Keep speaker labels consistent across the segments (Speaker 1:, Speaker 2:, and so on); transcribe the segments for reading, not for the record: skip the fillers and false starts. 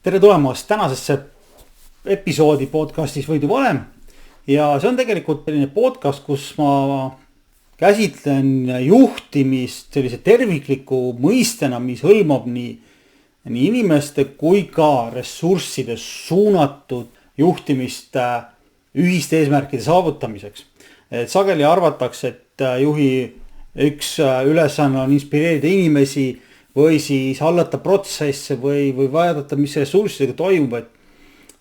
Speaker 1: tere tulemast tänasesse episoodi podcastis Võidu valem. Ja see on tegelikult selline podcast, kus ma käsitlen juhtimist sellise tervikliku mõistena, mis hõlmab nii inimeste kui ka ressursside suunatud juhtimist ühiste eesmärkide saavutamiseks. Et sageli arvatakse, et juhi üks ülesanne on inspireerida inimesi või siis hallata protsesse või vaadata, mis ressurssidega toimub.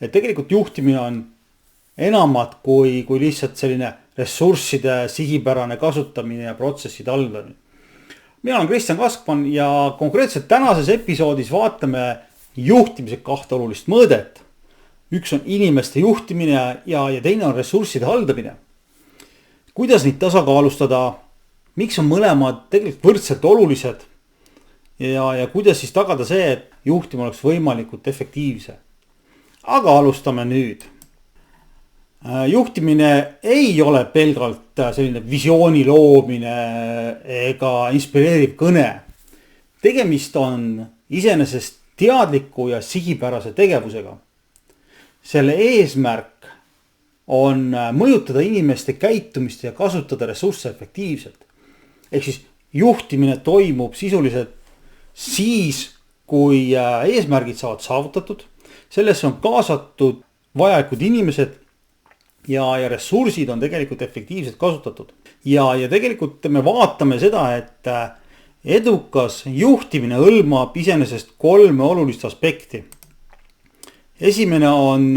Speaker 1: Et tegelikult juhtimine on enamat kui lihtsalt selline ressursside sihipärane kasutamine ja protsesside haldamine. Mina olen Kristjan Kaskman ja konkreetselt tänases episoodis vaatame juhtimise kahte olulist mõõdet. Üks on inimeste juhtimine ja teine on ressursside haldamine. Kuidas neid tasakaalustada, miks on mõlemad tegelikult võrdselt olulised ja kuidas siis tagada see, et juhtimine oleks võimalikult efektiivse. Aga alustame nüüd. Juhtimine ei ole pelgalt selline visiooni loomine ega inspireeriv kõne. Tegemist on iseenesest teadliku ja sihipärase tegevusega. Selle eesmärk on mõjutada inimeste käitumist ja kasutada ressursse efektiivselt. Ehk siis juhtimine toimub sisuliselt siis, kui eesmärgid saavad saavutatud, sellesse on kaasatud vajalikud inimesed ja ressursid on tegelikult efektiivselt kasutatud. Ja tegelikult me vaatame seda, et edukas juhtimine hõlmab iseenesest 3 olulist aspekti. Esimene on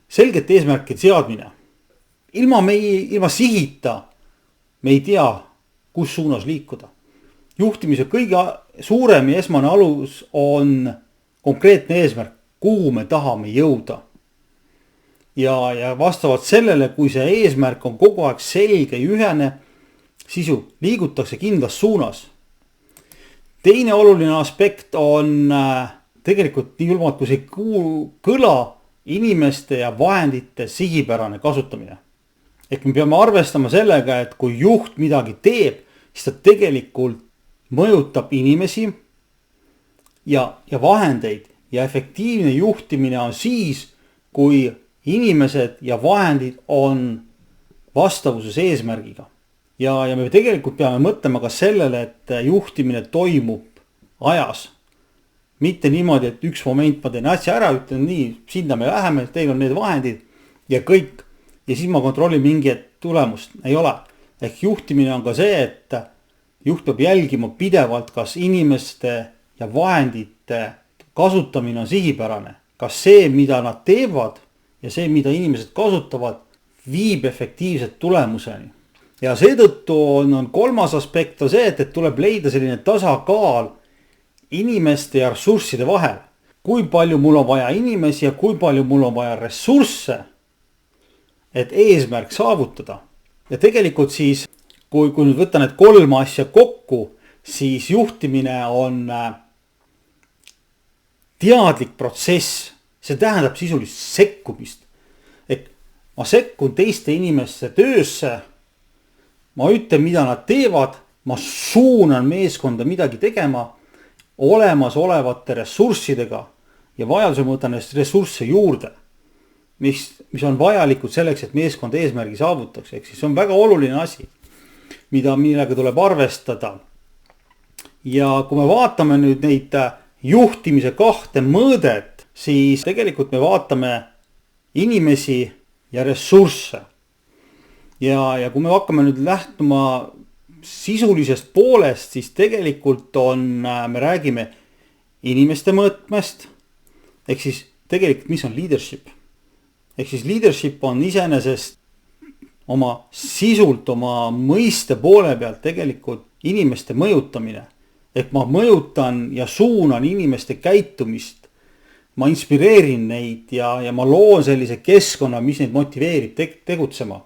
Speaker 1: selgete eesmärkide seadmine. Ilma sihita me ei tea, kus suunas liikuda. Juhtimise kõige suurem ja esmane alus on konkreetne eesmärk, kuhu me tahame jõuda. Ja vastavalt sellele, kui see eesmärk on kogu aeg selge ja ühene, siis liigutakse kindlas suunas. Teine oluline aspekt on tegelikult nii julmalt, kui see kõla inimeste ja vahendite sihipärane kasutamine. Ehk me peame arvestama sellega, et kui juht midagi teeb, siis ta tegelikult mõjutab inimesi ja vahendeid ja efektiivne juhtimine on siis, kui inimesed ja vahendid on vastavuses eesmärgiga. Ja me tegelikult peame mõtlema ka sellele, et juhtimine toimub ajas. Mitte niimoodi, et üks moment ma teen asja ära, ütlen nii, sinna me läheme, teil on need vahendid ja kõik. Ja siis ma kontrollin mingi tulemust. Ei ole. Ehk juhtimine on ka see, et juht peab jälgima pidevalt, kas inimeste ja vahendite kasutamine on sihipärane. Kas see, mida nad teevad ja see, mida inimesed kasutavad, viib efektiivset tulemuseni. Ja seetõttu on 3. aspekt on see, et tuleb leida selline tasakaal inimeste ja ressursside vahel. Kui palju mul on vaja inimesi ja kui palju mul on vaja ressursse, et eesmärk saavutada. Ja tegelikult siis, kui nüüd võtta need 3 asja kokku, siis juhtimine on teadlik protsess. See tähendab sisulist sekkumist. Et ma sekkun teiste inimeste töösse, ma ütlen, mida nad teevad, ma suunan meeskonda midagi tegema olemasolevate ressurssidega ja vajaduse võtan ressursse juurde, mis on vajalikud selleks, et meeskond eesmärgi saavutaks. Ehk siis see on väga oluline asi, millega tuleb arvestada. Ja kui me vaatame nüüd neid juhtimise 2 mõõdet, siis tegelikult me vaatame inimesi ja ressursse. Ja kui me hakkame nüüd lähtuma sisulisest poolest, siis tegelikult me räägime inimeste mõõtmest. Ehk siis tegelikult mis on leadership? Ehk siis leadership on iseenesest oma sisult, oma mõiste poole pealt tegelikult inimeste mõjutamine. Ehk ma mõjutan ja suunan inimeste käitumist. Ma inspireerin neid ja ma loon sellise keskkonna, mis neid motiveerib tegutsema.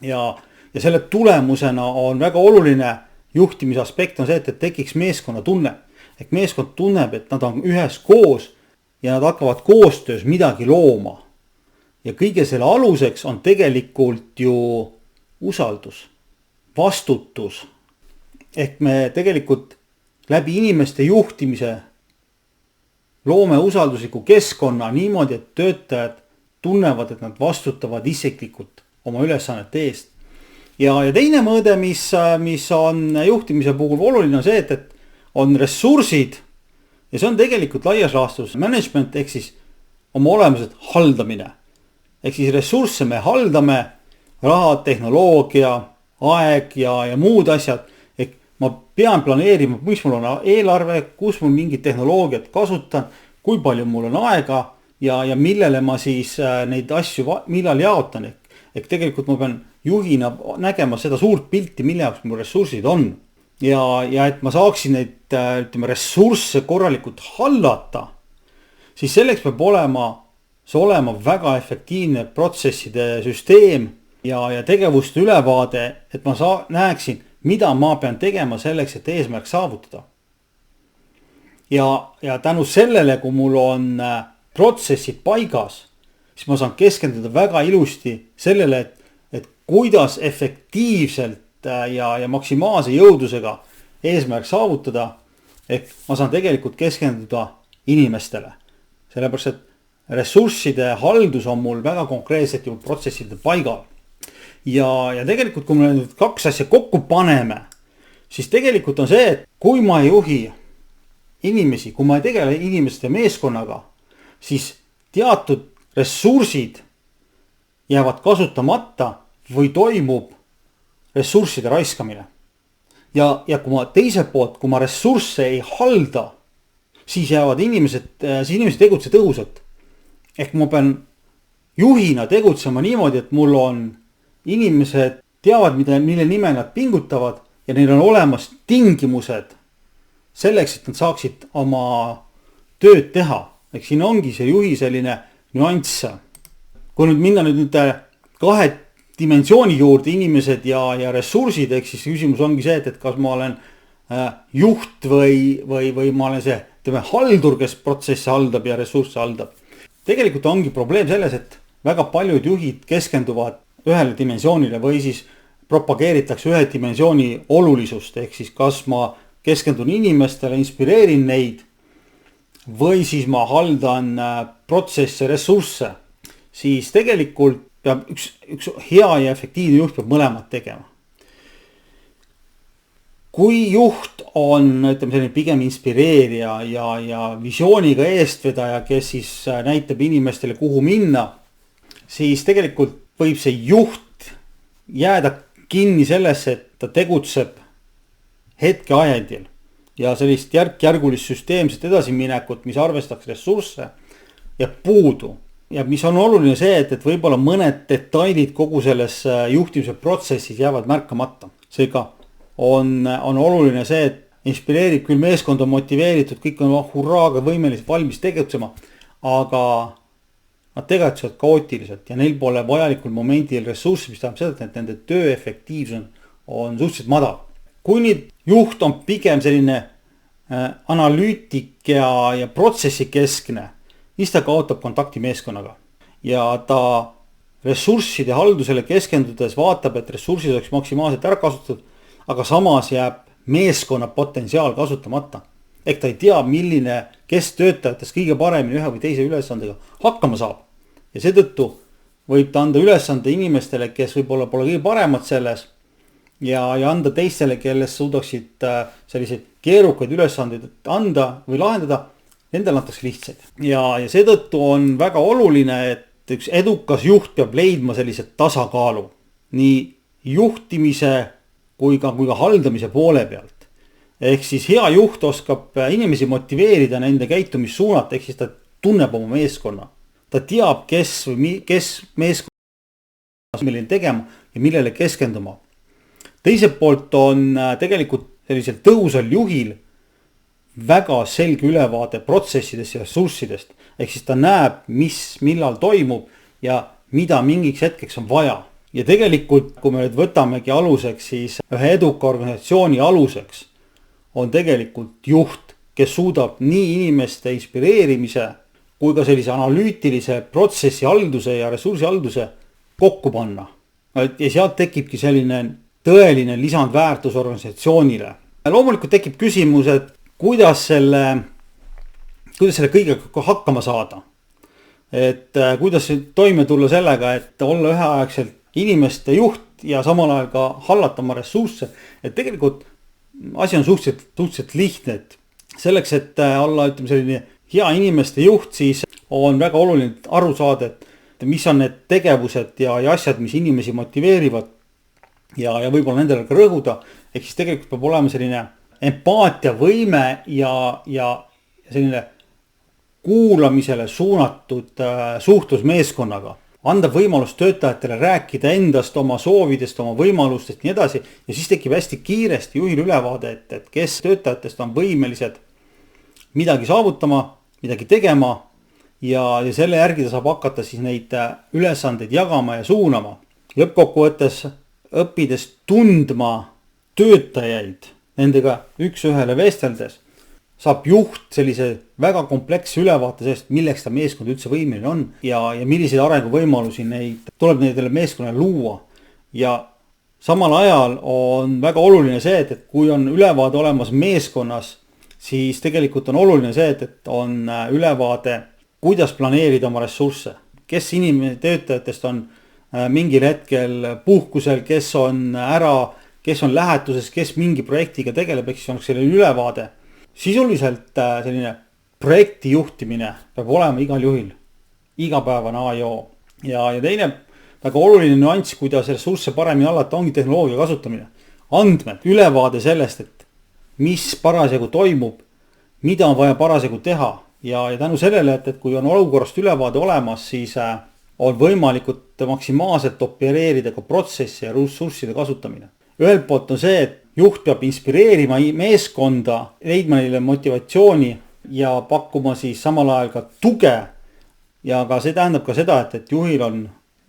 Speaker 1: Ja selle tulemusena on väga oluline juhtimise aspekt on see, et tekiks meeskonna tunne. Ehk meeskond tunneb, et nad on ühes koos ja nad hakkavad koostöös midagi looma. Ja kõige selle aluseks on tegelikult ju usaldus, vastutus. Ehk me tegelikult läbi inimeste juhtimise loome usaldusliku keskkonna niimoodi, et töötajad tunnevad, et nad vastutavad isiklikult oma ülesannete eest. Ja teine mõõde, mis on juhtimise puhul oluline, on see, et on ressursid ja see on tegelikult laias laastus management ehk siis oma olemuselt haldamine. Ehk siis ressursse me haldame, raha, tehnoloogia, aeg ja muud asjad. Ehk ma pean planeerima, mis mul on eelarve, kus mul mingit tehnoloogiat kasutan, kui palju mul on aega ja millele ma siis neid asju millal jaotan. Ehk tegelikult ma pean juhina nägema seda suurt pilti, mille jaoks mul ressursid on. Ja et ma saaksin neid ressursse korralikult hallata, siis selleks peab olema väga efektiivne protsesside süsteem ja tegevuste ülevaade, et ma näeksin, mida ma pean tegema selleks, et eesmärk saavutada. Ja tänu sellele, kui mul on protsessid paigas, siis ma saan keskenduda väga ilusti sellele, et kuidas efektiivselt ja maksimaalse jõudlusega eesmärk saavutada. Ehk ma saan tegelikult keskenduda inimestele. Sellepärast, et ressursside haldus on mul väga konkreetselt ju protsesside paigal. Ja tegelikult, kui me nüüd kaks asja kokku paneme, siis tegelikult on see, et kui ma ei juhi inimesi, kui ma ei tegele inimeste meeskonnaga, siis teatud ressursid jäävad kasutamata või toimub ressursside raiskamine. Ja kui ma teiselt poolt, kui ma ressursse ei halda, siis jäävad inimesed tegutsevad tõhusalt. Ehk ma pean juhina tegutsema niimoodi, et mul on inimesed teavad, mille nimel nad pingutavad ja neil on olemas tingimused selleks, et nad saaksid oma tööd teha. Ehk siin ongi see juhi selline nüanss. Kui nüüd minna kahe dimensiooni juurde, inimesed ja ressursid, ehk siis küsimus ongi see, et kas ma olen juht või ma olen see haldur, kes protsesse haldab ja ressursse haldab. Tegelikult ongi probleem selles, et väga paljud juhid keskenduvad ühele dimensioonile või siis propageeritakse ühe dimensiooni olulisust. Ehk siis kas ma keskendun inimestele, inspireerin neid või siis ma haldan protsesse, ressursse. Siis tegelikult peab üks hea ja efektiivne juht peab mõlemad tegema. Kui juht on selline pigem inspireerija ja visiooniga eestvedaja, kes siis näitab inimestele, kuhu minna, siis tegelikult võib see juht jääda kinni sellesse, et ta tegutseb hetke ajendil ja sellist järk-järgulist süsteemset edasiminekut, mis arvestaks ressursse ja puudu. Ja mis on oluline see, et võib-olla mõned detailid kogu selles juhtimise protsessis jäävad märkamata. Seega on oluline see, et inspireerib küll, meeskond on motiveeritud, kõik on hurraaga võimelised valmis tegutsema, aga nad tegutsevad kaootiliselt ja neil pole vajalikul momendil ressurssi, mis tähendab seda, et nende töö efektiivsus on suhteliselt madal. Kui nüüd juht on pigem selline analüütik ja protsessi keskne, siis ta kaotab kontakti meeskonnaga ja ta ressursside haldusele keskendudes vaatab, et ressursid oleks maksimaalselt ära kasutatud, aga samas jääb meeskonna potentsiaal kasutamata. Ehk ta ei tea, kes töötajatest kõige paremini ühe või teise ülesandega hakkama saab. Ja seetõttu võib ta anda ülesande inimestele, kes võib-olla pole kõige paremad selles ja anda teistele, kes suudaksid selliseid keerukaid ülesandeid anda või lahendada, nendel antakse lihtsaid. Ja seetõttu on väga oluline, et üks edukas juht peab leidma sellise tasakaalu nii juhtimise kui ka haldamise poole pealt. Ehk siis hea juht oskab inimesi motiveerida, nende käitumist suunata, ehk siis ta tunneb oma meeskonna. Ta teab, kes meeskonna milline tegema ja millele keskenduma. Teiselt poolt on tegelikult sellisel tõhusal juhil väga selge ülevaade protsessidest ja ressurssidest. Ehk siis ta näeb, millal toimub ja mida mingiks hetkeks on vaja. Ja tegelikult, kui me nüüd võtamegi aluseks, siis ühe eduka organisatsiooni aluseks on tegelikult juht, kes suudab nii inimeste inspireerimise kui ka sellise analüütilise protsessi halduse ja ressursi halduse kokku panna. Ja sealt tekibki selline tõeline lisandväärtus organisatsioonile. Loomulikult tekib küsimus, et kuidas selle kuidas selle kõigega hakkama saada. Et kuidas toime tulla sellega, et olla üheaegselt inimeste juht ja samal ajal ka hallata oma ressursse. Et tegelikult asi on suhteliselt lihtne, et selleks, et olla ütleme selline hea inimeste juht, siis on väga oluline aru saada, et mis on need tegevused ja asjad, mis inimesi motiveerivad ja võib-olla nendele ka rõhuda. Ehk siis tegelikult peab olema selline empaatiavõime ja selline kuulamisele suunatud suhtlus meeskonnaga. Anda võimalus töötajatele rääkida endast, oma soovidest, oma võimalustest nii edasi. Ja siis tekib hästi kiiresti juhil ülevaade, et kes töötajatest on võimelised midagi saavutama, midagi tegema ja selle järgi ta saab hakata siis neid ülesandeid jagama ja suunama. Lõppkokkuvõttes õppides tundma töötajaid, nendega üks ühele vesteldes, saab juht sellise väga kompleksse ülevaate sellest, milleks ta meeskond üldse võimeline on ja milliseid arenguvõimalusi tuleb nendele meeskonnale luua. Ja samal ajal on väga oluline see, et kui on ülevaade olemas meeskonnas, siis tegelikult on oluline see, et on ülevaade, kuidas planeerida oma ressursse. Kes töötajatest on mingil hetkel puhkusel, kes on kes on lähetuses, kes mingi projektiga tegeleb, eks on selline ülevaade. Sisuliselt selline projekti juhtimine peab olema igal juhil igapäevane A ja O. Ja teine väga oluline nüanss, kuidas ressursse paremini hallata, ongi tehnoloogia kasutamine. Andmed, ülevaade sellest, et mis parasjagu toimub, mida on vaja parasjagu teha ja tänu sellele, et kui on olukorrast ülevaade olemas, siis on võimalikult maksimaalselt opereerida ka protsessi ja ressursside kasutamine. Ühelt poolt on see, et juht peab inspireerima meeskonda, leidma neile motivatsiooni ja pakkuma siis samal ajal ka tuge. Ja ka see tähendab ka seda, et juhil on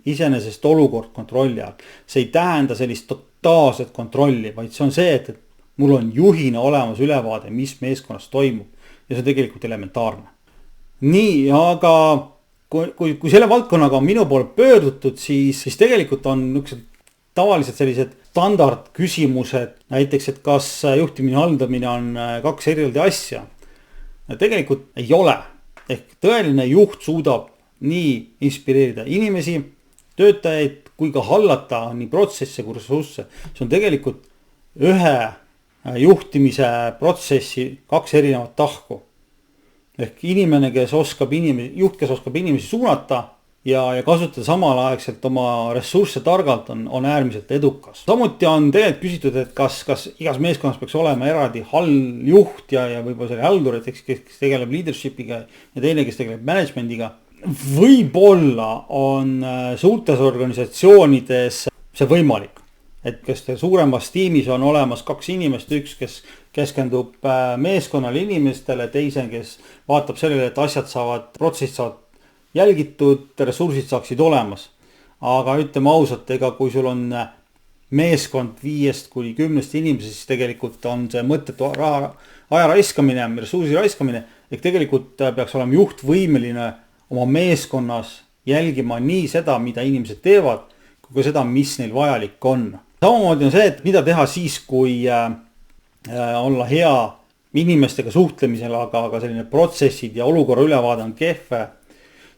Speaker 1: iseenesest olukord kontrolli all. See ei tähenda sellist totaalset kontrolli, vaid see on see, et mul on juhina olemas ülevaade, mis meeskonnas toimub. Ja see on tegelikult elementaarne. Nii, aga kui selle valdkonnaga on minu poole pöördutud, siis tegelikult on tavaliselt sellised standardküsimused, näiteks, et kas juhtimine haldamine on kaks erilist asja. Tegelikult ei ole. Ehk tõeline juht suudab nii inspireerida inimesi, töötajaid, kui ka hallata nii protsesse kui ressursse. See on tegelikult ühe juhtimise protsessi kaks erinevat tahku. Ehk inimene, juht, kes oskab inimesi suunata ja kasutada samal aegselt oma ressursse targalt on äärmiselt edukas. Samuti on tegelikult küsitud, et kas igas meeskonnas peaks olema eraldi juht ja võib-olla selle haldur, et kes tegeleb leadershipiga ja teine, kes tegeleb managemendiga. Võib-olla on suurtes organisatsioonides see võimalik. Et kes suuremas tiimis on olemas kaks inimest, üks, kes keskendub meeskonnale inimestele, teise, kes vaatab sellele, et protsessid saavad jälgitud, ressursid saaksid olemas. Aga ütleme ausalt, kui sul on meeskond 5-10 inimesest, siis tegelikult on see mõttetu aja raiskamine, ressursi raiskamine. Ehk tegelikult peaks olema juht võimeline oma meeskonnas jälgima nii seda, mida inimesed teevad, kui ka seda, mis neil vajalik on. Samamoodi on see, et mida teha siis, kui olla hea inimestega suhtlemisel, aga selline protsessid ja olukorra ülevaade on kehve,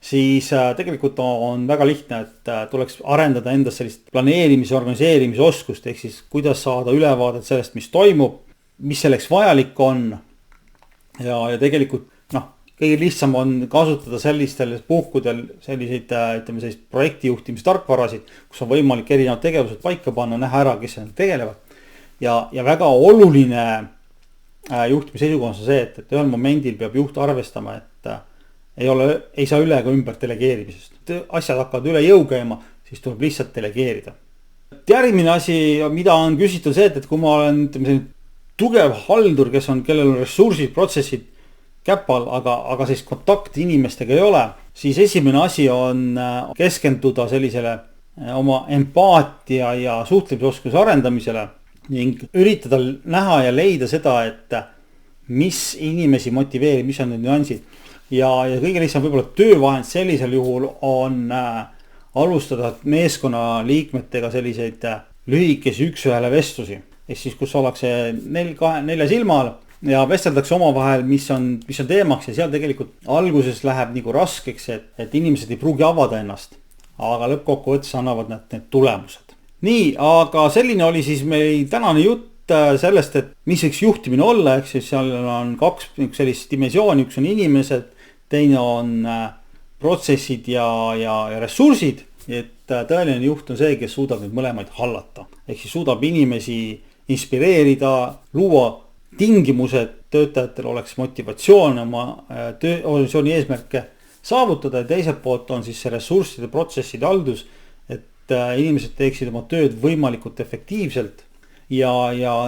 Speaker 1: siis tegelikult on väga lihtne, et tuleks arendada endas sellist planeerimise, organiseerimise oskust, ehk siis kuidas saada ülevaadet sellest, mis toimub, mis selleks vajalik on. Ja tegelikult kõige lihtsam on kasutada sellistel puhkudel selliseid projektijuhtimise tarkvarasid, kus on võimalik erinevad tegevused paika panna, näha ära, kes seal tegelevad. Ja väga oluline juhtimise seisukohas on see, et ühel momendil peab juht arvestama, et ei saa üle ega ümber delegeerimisest. Asjad hakkavad üle jõu käima, siis tuleb lihtsalt delegeerida. Järgmine asi, mida on küsitud see, et kui ma olen tugev haldur, kellel on ressursid, protsessid käpal, aga siis kontakti inimestega ei ole, siis esimene asi on keskenduda sellisele oma empaatia ja suhtlemisoskuse arendamisele ning üritada näha ja leida seda, et mis inimesi motiveerib, mis on need nüansid. Ja kõige lihtsam võib-olla töövahend sellisel juhul on alustada meeskonna liikmetega selliseid lühikesi üks-ühele vestlusi. Ehk siis, kus ollakse nelja silma all ja vesteldakse omavahel, mis on teemaks ja seal tegelikult alguses läheb nagu raskeks, et inimesed ei pruugi avada ennast. Aga lõppkokkuvõttes annavad need tulemused. Nii, aga selline oli siis meil tänane jutt sellest, et mis võiks juhtimine olla, ehk siis seal on kaks sellist dimensiooni, üks on inimesed, teine on protsessid ja ressursid, et tõeline juht on see, kes suudab neid mõlemaid hallata. Ehk siis suudab inimesi inspireerida, luua tingimused, töötajatel oleks motivatsioon oma organisatsiooni eesmärke saavutada ja teiselt poolt on siis see ressursside protsesside haldus, et inimesed teeksid oma tööd võimalikult efektiivselt ja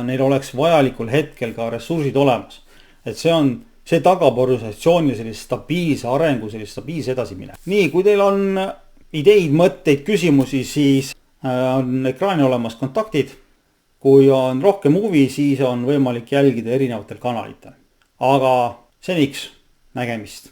Speaker 1: neil oleks vajalikul hetkel ka ressursid olemas. Et see tagab organisatsioonile sellist stabiilse arengu, sellist stabiilse edasimine. Nii, kui teil on ideid, mõtteid, küsimusi, siis on ekraani olemas kontaktid. Kui on rohkem huvi, siis on võimalik jälgida erinevatel kanalitel. Aga seniks nägemist.